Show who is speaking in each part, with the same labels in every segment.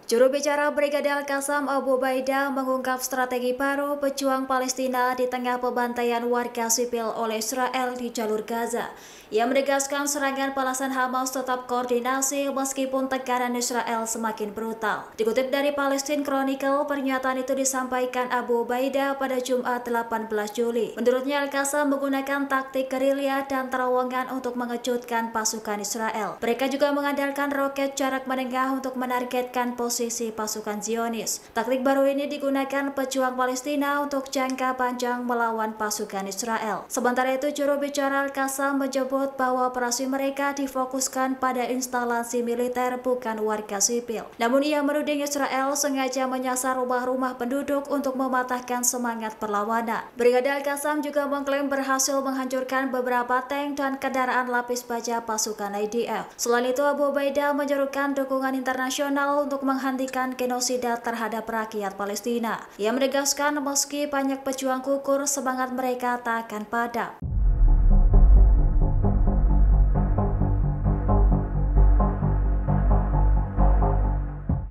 Speaker 1: Juru bicara Brigade Al-Qassam Abu Ubaidah mengungkap strategi baru pejuang Palestina di tengah pembantaian warga sipil oleh Israel di jalur Gaza. Ia menegaskan serangan balasan Hamas tetap koordinasi meskipun tekanan Israel semakin brutal. Dikutip dari Palestine Chronicle, pernyataan itu disampaikan Abu Ubaidah pada Jumat 18 Juli. Menurutnya Al-Qassam menggunakan taktik gerilya dan terowongan untuk mengejutkan pasukan Israel. Mereka juga mengandalkan roket jarak menengah untuk menargetkan posisi pasukan Zionis. Taktik baru ini digunakan pejuang Palestina untuk jangka panjang melawan pasukan Israel. Sementara itu, juru bicara Al-Qassam menyebut bahwa operasi mereka difokuskan pada instalasi militer bukan warga sipil. Namun ia menuding Israel sengaja menyasar rumah-rumah penduduk untuk mematahkan semangat perlawanan. Brigade Al-Qassam juga mengklaim berhasil menghancurkan beberapa tank dan kendaraan lapis baja pasukan IDF. Selain itu, Abu Ubaidah menyerukan dukungan internasional untuk menghentikan genosida terhadap rakyat Palestina. Ia menegaskan meski banyak pejuang gugur, semangat mereka tak akan padam.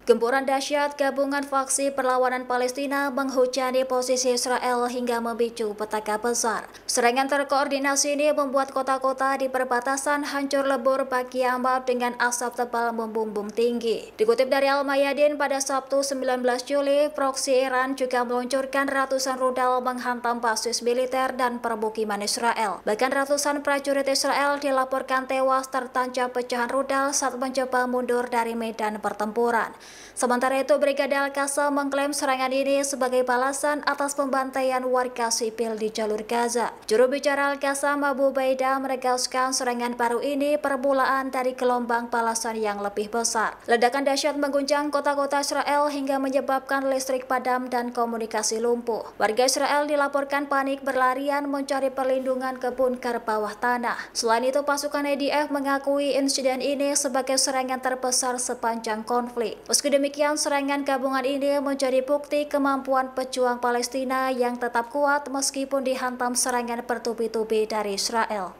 Speaker 1: Gempuran dahsyat gabungan faksi perlawanan Palestina menghujani posisi Israel hingga memicu petaka besar. Serangan terkoordinasi ini membuat kota-kota di perbatasan hancur lebur bagi amat dengan asap tebal membumbung tinggi. Dikutip dari Al-Mayadin pada Sabtu 19 Juli, proksi Iran juga meluncurkan ratusan rudal menghantam basis militer dan permukiman Israel. Bahkan ratusan prajurit Israel dilaporkan tewas tertancap pecahan rudal saat mencoba mundur dari medan pertempuran. Sementara itu, Brigade Al-Qassam mengklaim serangan ini sebagai balasan atas pembantaian warga sipil di jalur Gaza. Juru bicara Al-Qassam Abu Ubaidah menegaskan serangan baru ini permulaan dari gelombang balasan yang lebih besar. Ledakan dahsyat mengguncang kota-kota Israel hingga menyebabkan listrik padam dan komunikasi lumpuh. Warga Israel dilaporkan panik berlarian mencari perlindungan ke bunker bawah tanah. Selain itu, pasukan IDF mengakui insiden ini sebagai serangan terbesar sepanjang konflik. Meski demikian, serangan gabungan ini menjadi bukti kemampuan pejuang Palestina yang tetap kuat meskipun dihantam serangan bertubi-tubi dari Israel.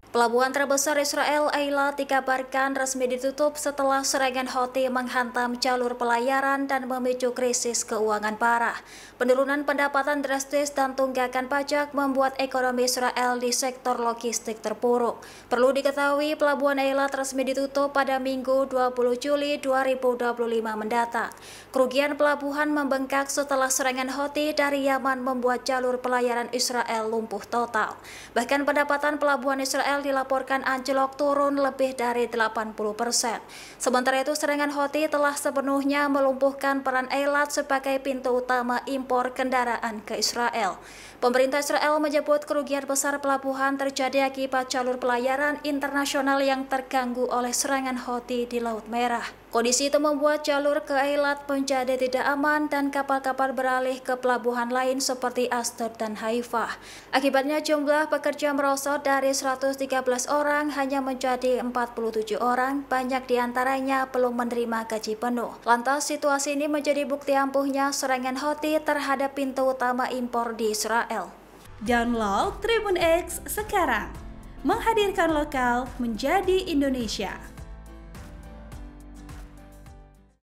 Speaker 1: Pelabuhan terbesar Israel, Eilat, dikabarkan resmi ditutup setelah serangan Houthi menghantam jalur pelayaran dan memicu krisis keuangan parah. Penurunan pendapatan drastis dan tunggakan pajak membuat ekonomi Israel di sektor logistik terpuruk. Perlu diketahui, pelabuhan Eilat resmi ditutup pada Minggu 20 Juli 2025 mendatang. Kerugian pelabuhan membengkak setelah serangan Houthi dari Yaman membuat jalur pelayaran Israel lumpuh total. Bahkan pendapatan pelabuhan Israel dilaporkan anjlok turun lebih dari 80%. Sementara itu, serangan Houthi telah sepenuhnya melumpuhkan peran Eilat sebagai pintu utama impor kendaraan ke Israel. Pemerintah Israel menyebut kerugian besar pelabuhan terjadi akibat jalur pelayaran internasional yang terganggu oleh serangan Houthi di Laut Merah. Kondisi itu membuat jalur ke Eilat menjadi tidak aman dan kapal-kapal beralih ke pelabuhan lain seperti Asdod dan Haifa. Akibatnya jumlah pekerja merosot dari 113 orang hanya menjadi 47 orang, banyak diantaranya belum menerima gaji penuh. Lantas situasi ini menjadi bukti ampuhnya serangan Houthi terhadap pintu utama impor di Israel.
Speaker 2: Download Tribun X sekarang, menghadirkan lokal menjadi Indonesia.